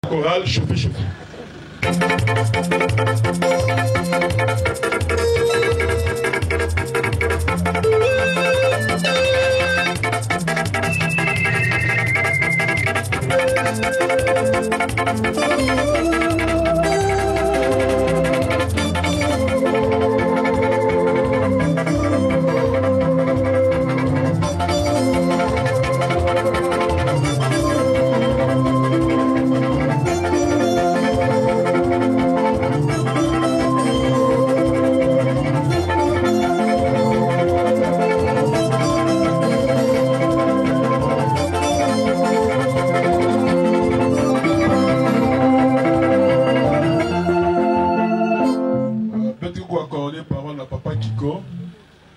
Chorale, chauffez chez vous.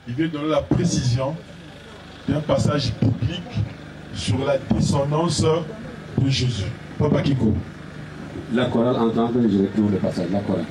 Il vient donner la précision d'un passage biblique sur la descendance de Jésus. Papa Kiko. La chorale entend que je retrouve le passage. La chorale.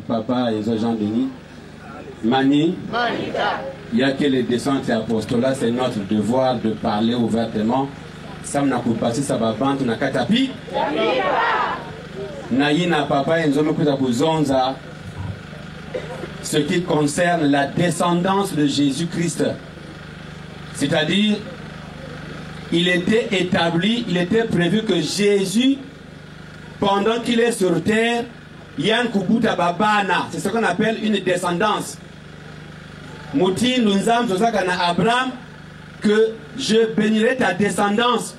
Papa et Jean-Denis, Mani, il n'y a que les descentes et apostolats, c'est notre devoir de parler ouvertement. Ça n'a pas passé, ça va vendre, na katapi. Naïna papa et Nzomekuzabuzonza, ce qui concerne la descendance de Jésus-Christ. C'est-à-dire, il était établi, il était prévu que Jésus, pendant qu'il est sur terre, c'est ce qu'on appelle une descendance. Mouti Nunzam Zozakana Abraham, que je bénirai ta descendance.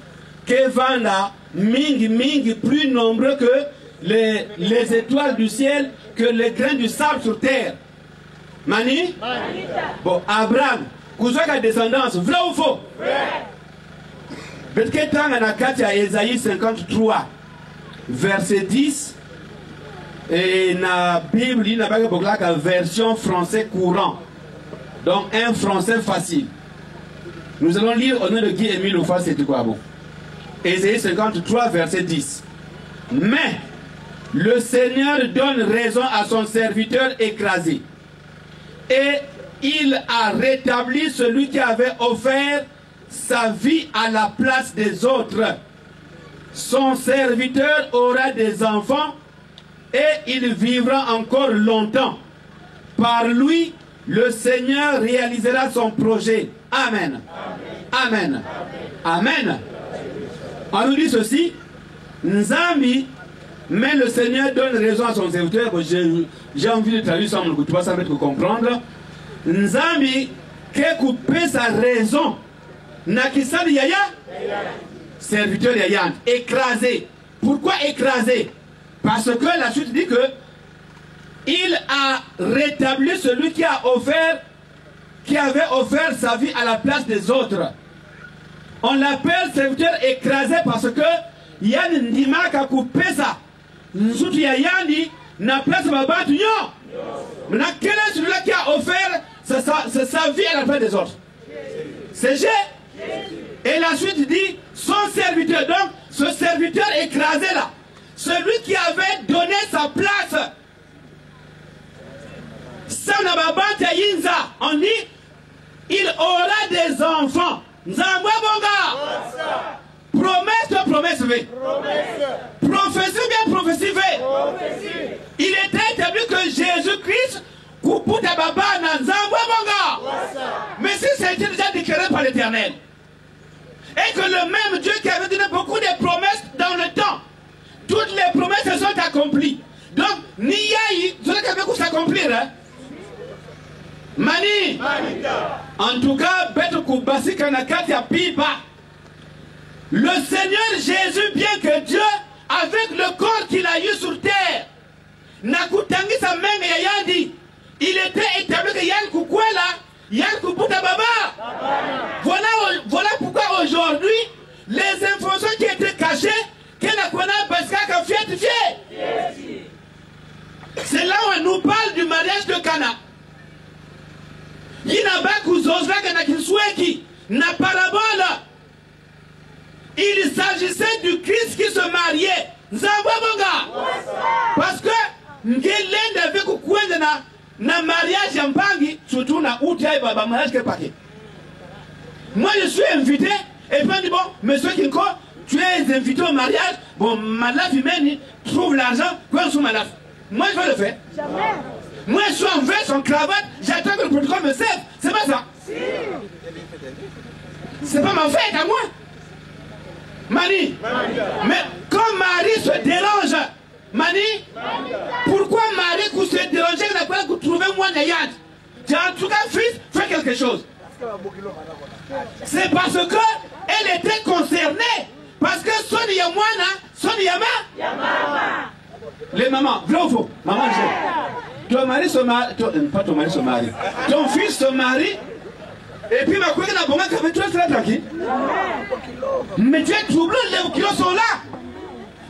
Que vanda mingi plus nombreux que les étoiles du ciel, que les grains du sable sur terre. Mani? Bon, Abraham, Kouzaka descendance, vrai ou faux? Vrai. Ésaïe 53, verset 10. Et la Bible, il n'y a pas que version français courant. Donc un français facile. Nous allons lire au nom de Guy-Émile Oufa, c'est quoi bon? Ésaïe 53, verset 10. Mais le Seigneur donne raison à son serviteur écrasé. Et il a rétabli celui qui avait offert sa vie à la place des autres. Son serviteur aura des enfants et il vivra encore longtemps. Par lui, le Seigneur réalisera son projet. Amen. Amen. Amen. On nous dit ceci. Nzambi, mais le Seigneur donne raison à son serviteur. J'ai envie de traduire ça, ça va comprendre. Nzambi, qui coupé sa raison. Nakisab Yaya, serviteur Yaya, écrasé. Pourquoi écrasé? Parce que la suite dit que il a rétabli celui qui avait offert sa vie à la place des autres. On l'appelle serviteur écrasé parce que Yann Ndima a coupé ça. Nzoutu Yayandi n'a place de Babatu. Maintenant, quel est celui-là qui a offert sa vie à la place des autres? C'est Jésus. Et la suite dit son serviteur. Donc, ce serviteur écrasé là, celui qui avait donné sa place, on dit, il aura des enfants. Promesse, prophétie bien prophétie. Il était établi que Jésus-Christ, mais si c'était déjà déclaré par l'Éternel, et que le même Dieu qui avait donné beaucoup de promesses dans le temps, toutes les promesses se sont accomplies. Donc, Niyaï, vous savez qu'avec vous s'accomplir, hein? Mani, en tout cas, le Seigneur Jésus, bien que Dieu, avec le corps qu'il a eu sur terre, Nakutangi sa même Yayandi, il était établi que Yann Kukwela, Yann Kuputa Baba. Voilà pourquoi aujourd'hui, les informations qui étaient cachées, c'est là où on nous parle du mariage de Cana. Il s'agissait du Christ qui se mariait. Parce que na mariage yampangi surtout na outia baba mariage que paquet. Moi je suis invité et puis on dit bon monsieur Kinko tu es invité au mariage, bon Malaf humaine trouve l'argent quoi sous Malaf. Moi je vais le faire. Jamais. Moi je suis en veste, en cravate, j'attends que le protocole me serve. C'est pas ça. Si. C'est pas ma fête à moi. Mani. Mais quand Marie se dérange, Mani, pourquoi Marie vous se déranger n'a pas trouvé moi Nayad? En tout cas, fils, fais quelque chose. C'est parce que elle était concernée. Parce que son Yamwana, son Yama. Les mamans, vrai ou faux? Maman, ton mari se marie, pas ton mari se marie. Ton fils se marie. Et puis ma couille n'a pas qu'avec toi, c'est tranquille. Mais tu es troublé, les kilos sont là.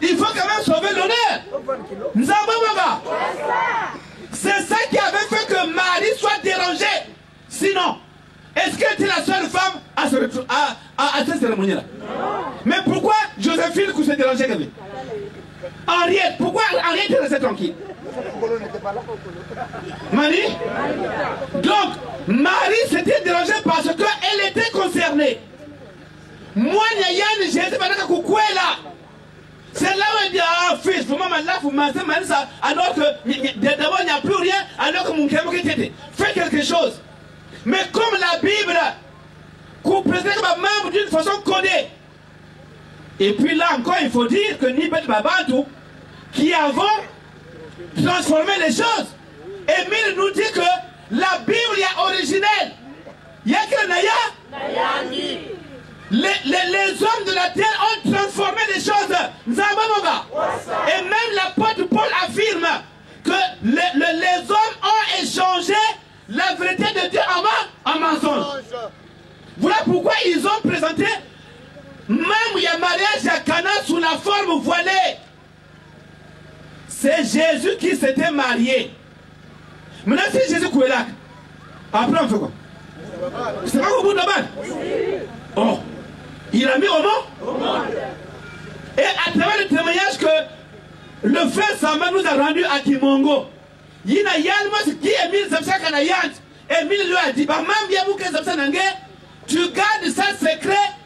Il faut quand même sauver l'honneur. C'est ça qui avait fait que Marie soit dérangée. Sinon, est-ce qu'elle était la seule femme à cette cérémonie-là? Mais pourquoi Joséphine s'est dérangée avec lui? Henriette, pourquoi Henriette est restée tranquille? Marie? Donc, Marie s'était dérangée parce qu'elle était concernée. Moi, Yann, j'ai été pendant que là. C'est là où elle dit, ah fils, pour moi, là, vous m'avez ça, alors que d'abord il n'y a plus rien, alors que mon cœur était. Fais quelque chose. Mais comme la Bible, qu'on présente ma membre d'une façon codée. Et puis là encore, il faut dire que Nibet Babantou, qui avant transformé les choses, Émile nous dit que la Bible est originelle. Il y a que Naya. Les hommes de la terre ont transformé les choses. Et même l'apôtre Paul affirme que les hommes ont échangé la vérité de Dieu en mensonge. Voilà pourquoi ils ont présenté même il y a mariage à Cana sous la forme voilée. C'est Jésus qui s'était marié. Maintenant si Jésus est là, après on fait quoi? C'est pas au bout de la balle. Oh, il a mis au monde. Et à travers le témoignage que le frère Samba nous a rendu à Kimongo, il y a Yann qui est mis Zamsa Kanayant. Et Emile lui a dit, bah même bien vous que Zamsa Nangé, tu gardes ça secret.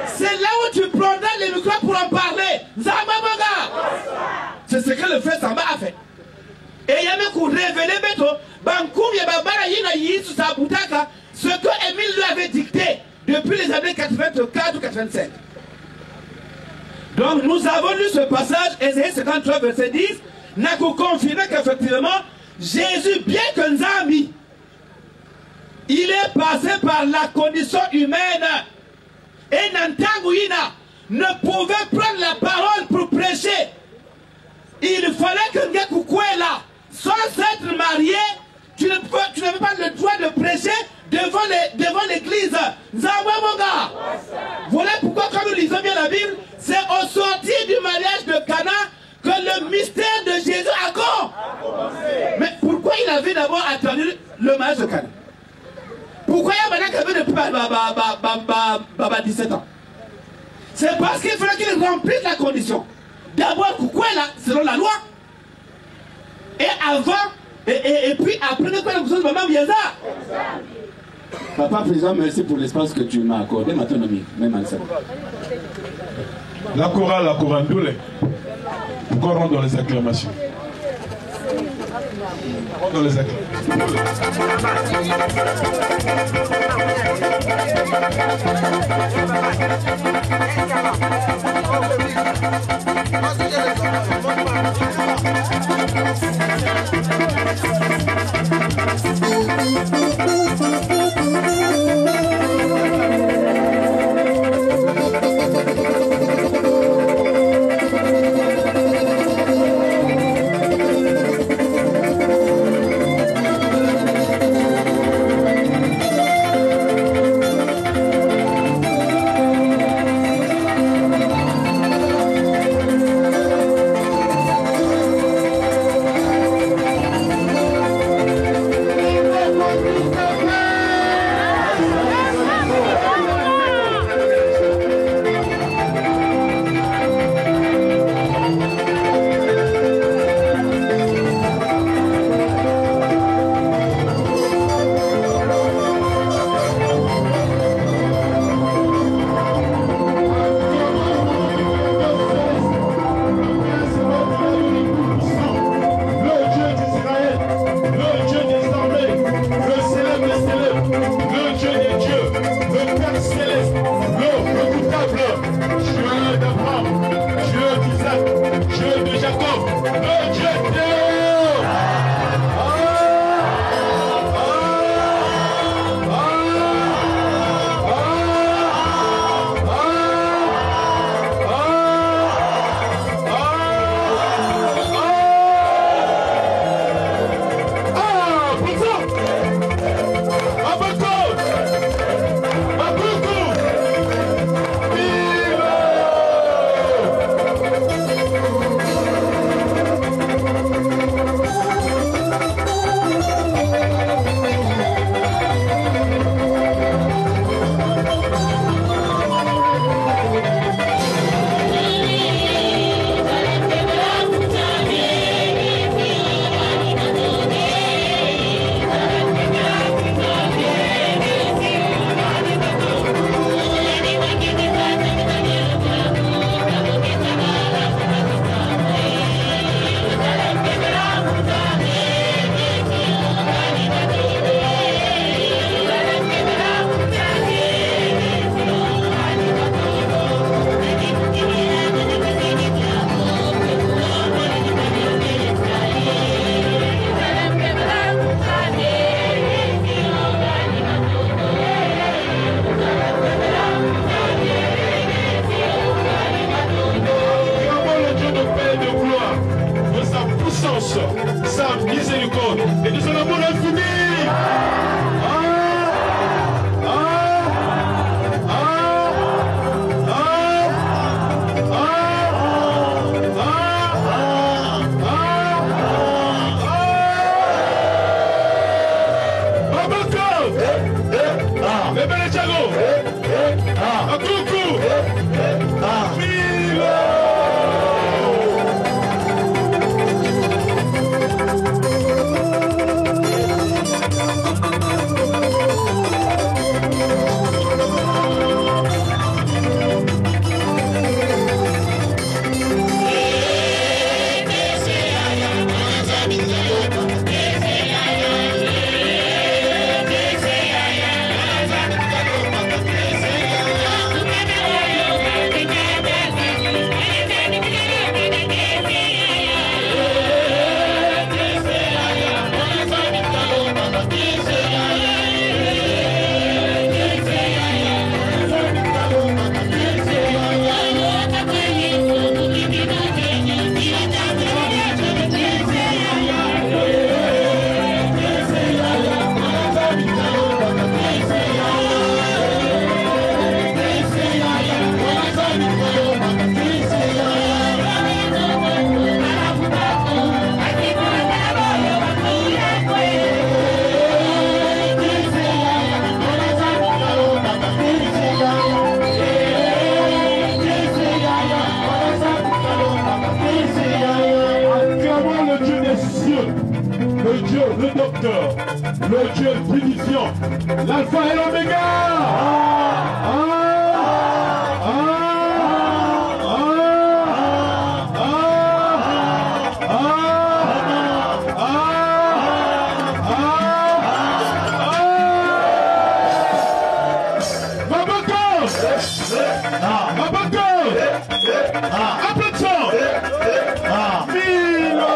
C'est là où tu prendras les micros pour en parler. C'est ce que le frère Samba a fait. Et il y a même qu'on révélé ce que Emile lui avait dicté depuis les années 84 ou 85. Donc nous avons lu ce passage, Ésaïe 53 verset 10, n'a qu'au confirmer qu'effectivement Jésus, bien que Nzambi, il est passé par la condition humaine. Et Nantangouina ne pouvait prendre la parole pour prêcher. Il fallait que Ngekoukwela, sans être marié, tu n'avais pas le droit de prêcher devant l'église. Voilà pourquoi, quand nous lisons bien la Bible, c'est au sortir du mariage de Cana que le mystère de Jésus a commencé. Mais pourquoi il avait d'abord attendu le mariage de Cana? Pourquoi il y a maintenant qu'il avait depuis 17 ans? C'est parce qu'il fallait qu'il remplisse la condition. D'abord, pourquoi là, selon la loi? Et avant, et puis après, quoi la question de maman Biaza? Papa Président, merci pour l'espace que tu m'as accordé, ma autonomie, même en ça. La chorale, la Corandoule, pourquoi rendre les acclamations? Dans les acclamations. Sa miséricorde et de son amour infini. Le Dieu, le docteur, le Dieu division, l'alpha et l'oméga. Applaudissons. Milo.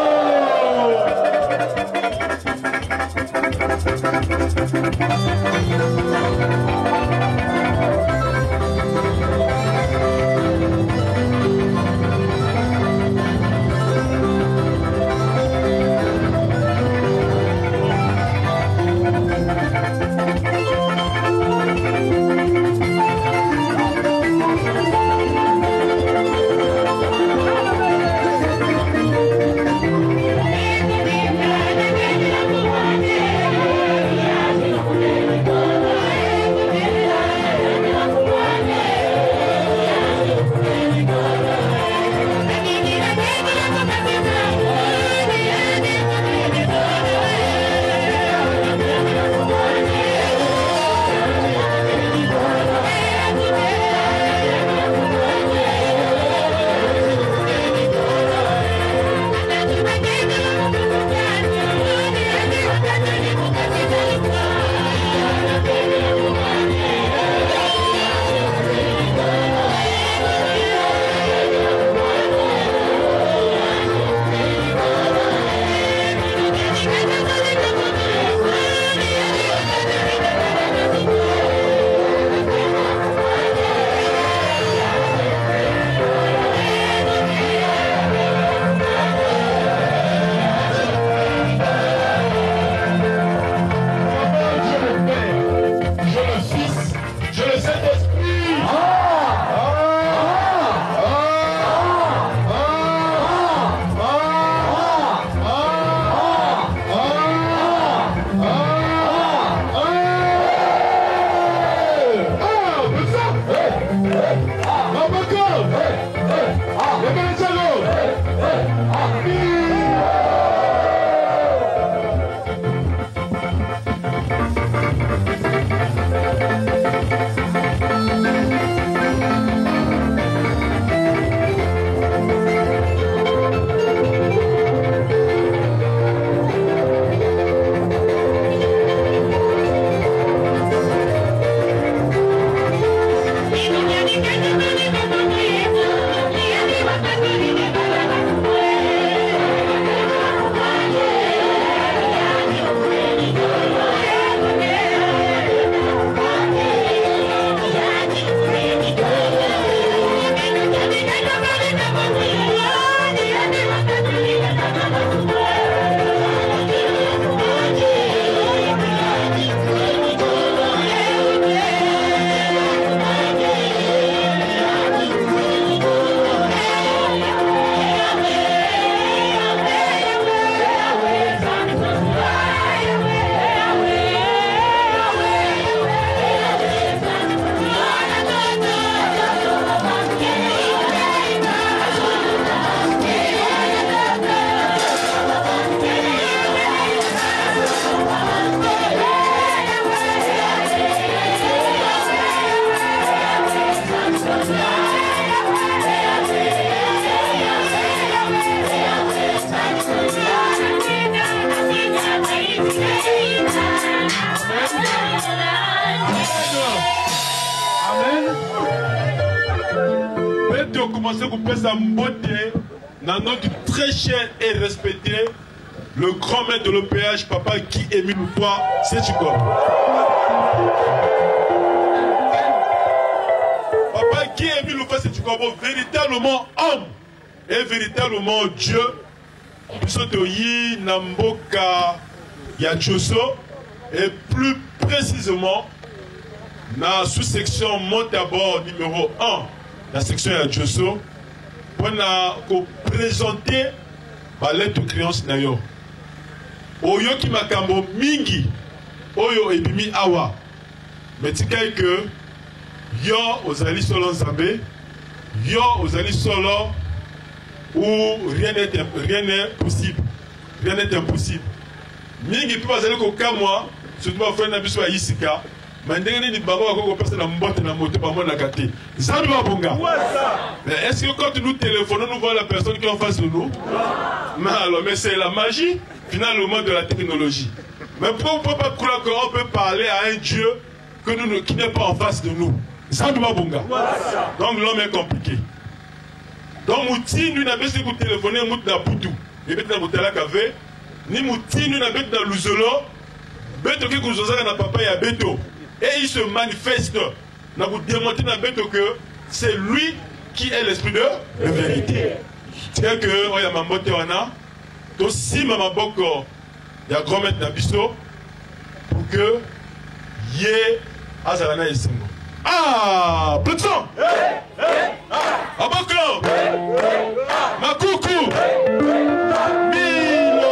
Dans notre très cher et respecté, le grand maître de l'OPH, Papa Guy Émile Loufa, c'est Chico. Papa Guy Émile Loufa, c'est Chico, véritablement homme et véritablement Dieu. Sotoyi, Namboka, Yachoso, et plus précisément, dans la sous-section Montabor numéro 1, la section Yachoso, pour présenter la lettre de créance nayo. Oyo ki makambo mingi, oyo ebimi awa. Mais tu sais que yo ozali solo nzambe, yo ozali solo où rien n'est possible. Rien n'est impossible. Mingi puis bazali ko kamwa, surtout ba frère na biso ya Isika. Est-ce que quand nous téléphonons, nous voyons la personne qui est en face de nous? Non. Alors, mais c'est la magie, finalement, de la technologie. Mais pourquoi on ne peut pas croire qu'on peut parler à un Dieu qui n'est pas en face de nous? Donc l'homme est compliqué. Donc mutinu na besi ku téléphoner mutu na putu. Ebeti na botala kave ni mutinu na beti na luzolo. Beto ki kuzozaka na papa ya Beto. Et il se manifeste na ku démontrer na Beto que c'est lui qui est l'esprit de vérité. C'est que oya mambote wana to si mama boko ya grand-maître na biso pour que yé azala na esengo. Ah, Pluton! Aboko! Makuku! Milo!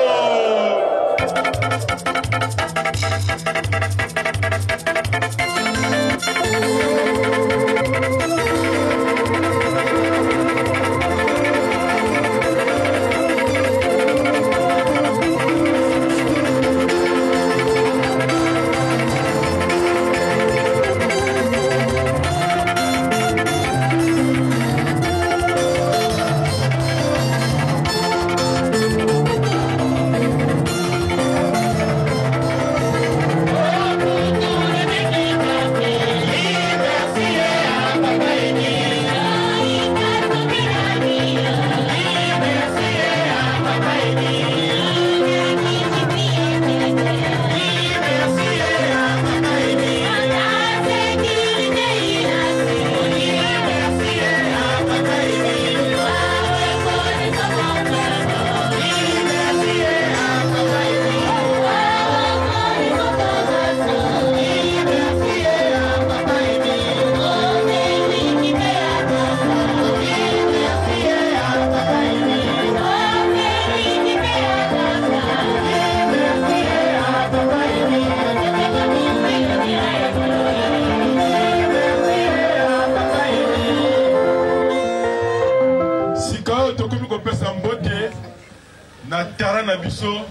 Tara Nabiso,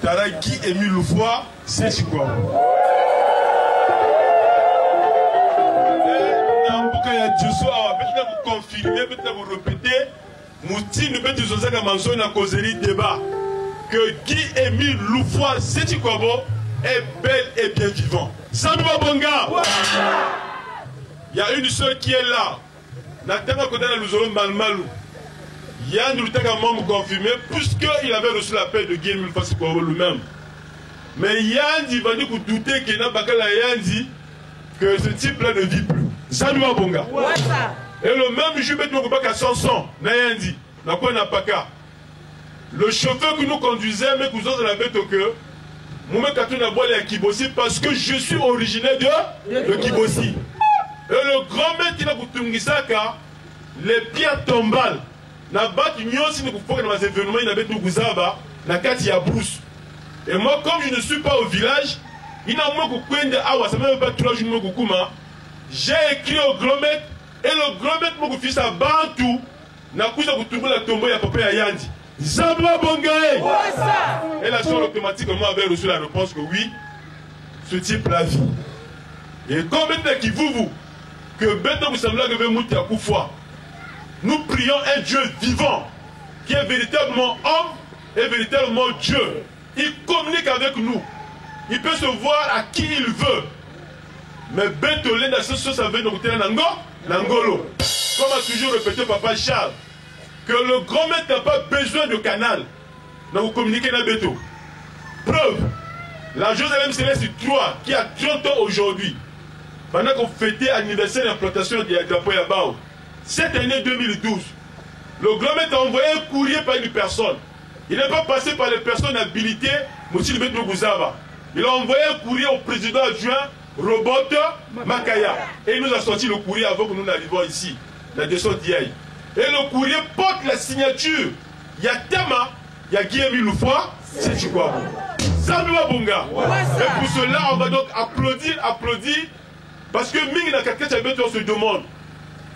Tara Guy Émile Loufoy, c'est quoi? Nambuka ya Dioso, peut-être vous confirmer, peut-être vous répéter, Mouti ne peut pas dire mention na causerie débat que Guy Émile Loufoy, c'est quoi est bel et bien vivant. Samba Bonga, il y a une seule qui est là. Natana Kodana Luzolo Malmalou. Yann Lutaka membre confirmé, puisqu'il avait reçu l'appel de Guy Émile Loufoy lui-même. Mais Yann dit, va dire que douter qu'il n'a pas Yann dit que ce type-là ne vit plus. Samba Bonga. Et le même jour, il n'y a pas Sanson, Yann dit, n'a pas n'a pas qu'à. Le chauffeur que nous conduisait, mais que nous avons la bête au cœur, moi, je suis à Kibossi parce que je suis originaire de Kibossi. Et le grand-mère qui n'a pas Tungisaka, les pierres tombales, n'a pas de si nous pouvons dans les événements, il n'a pas de Guzaba, n'a pas de Brousse. Et moi, comme je ne suis pas au village, il n'a pas de Awa, ça ne même pas 3 jours de Koukuma. J'ai écrit au grand-mère, et le grand-mère, mon fils a Bantou, n'a pas de la tombe à Papa Yandi. Zamba Bongae. Et la chose automatiquement avait reçu la réponse que oui, ce type la vie. Et comme maintenant qui vous, que maintenant vous semblez que vous êtes à Koufoua, nous prions un Dieu vivant, qui est véritablement homme et véritablement Dieu. Il communique avec nous. Il peut se voir à qui il veut. Mais Bentolé dans ce sens avec nous, Nangolo. Comme a toujours répété Papa Charles, que le grand-maître n'a pas besoin de canal. Donc vous communiquez dans Beto. Preuve, la Jérusalem Céleste 3, qui a 30 ans aujourd'hui, pendant qu'on fêtait l'anniversaire d'implantation de Yadrapo Yabao, cette année 2012, le grand-maître a envoyé un courrier par une personne. Il n'est pas passé par les personnes habilitées, Moussili Beto Gouzaba. Il a envoyé un courrier au président adjoint, Robot Makaya. Et il nous a sorti le courrier avant que nous n'arrivions ici, la descente d'Iaï. Et le courrier porte la signature. Il y a Tama, il y a Guy Émile Loufoy, c'est Chikwabo. Zambia Bunga. Et pour cela, on va donc applaudir, parce que Ming on se demande.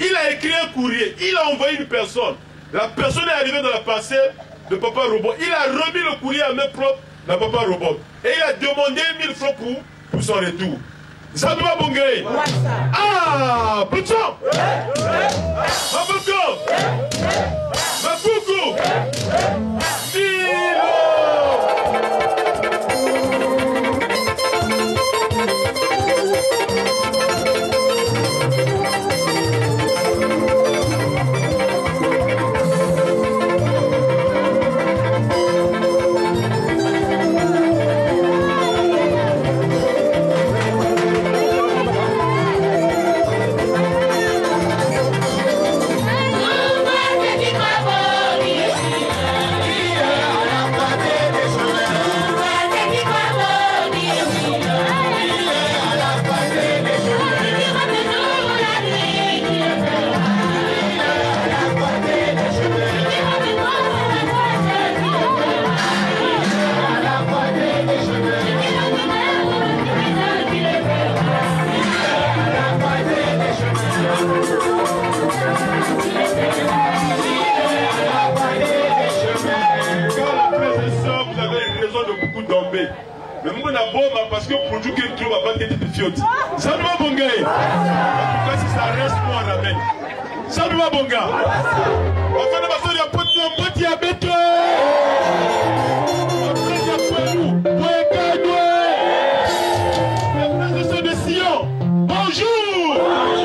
Il a écrit un courrier, il a envoyé une personne. La personne est arrivée dans la parcelle de Papa Robot. Il a remis le courrier à main propre à Papa Robot. Et il a demandé 1000 francs pour son retour. Zambia Bunga. Ah, Pluton. Maboko. Mafuku. Milo. tomber. Mais moi, je suis parce que pour dire que tu vas pas être fiotte. Ça ne va pas bonga. En tout cas, si ça reste, moi, on ramène. Ça ne va pas bonga. Enfin, il y a pas de diabète. Après, il y a pas de nous. Les frères de Sion, bonjour.